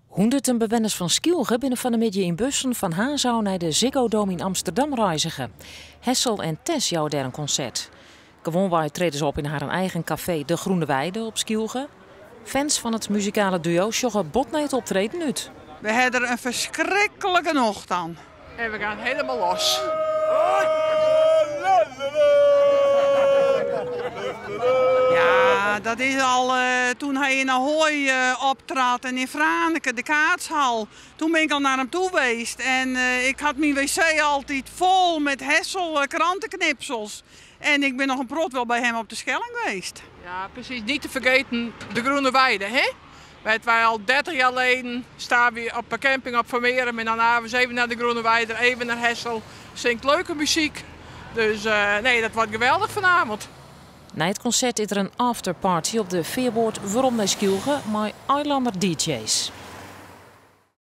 Honderden bewoners van Skilge binnen van de middag in bussen van Hazau naar de Ziggo Dome in Amsterdam reizigen. Hessel en Tess jouw daar een concert. Gewoonwaai treden ze op in haar eigen café De Groene Weide op Skilge. Fans van het muzikale duo sjoggen bot naar het optreden uit. We hebben er een verschrikkelijke nacht aan. En we gaan helemaal los. Ja, dat is al toen hij in Ahoy optrad en in Franeker, de kaatshal. Toen ben ik al naar hem toe geweest en ik had mijn wc altijd vol met Hessel krantenknipsels. En ik ben nog een prot wel bij hem op de Schelling geweest. Ja, precies. Niet te vergeten de Groene Weide, hè? Wij al 30 jaar geleden staan we op een camping op Vermeeren. En dan gaan we even naar de Groene Weide, even naar Hessel. Zingt leuke muziek. Dus nee, dat wordt geweldig vanavond. Na het concert is er een afterparty op de veerboord waarom naar Skilge met Eilander DJ's.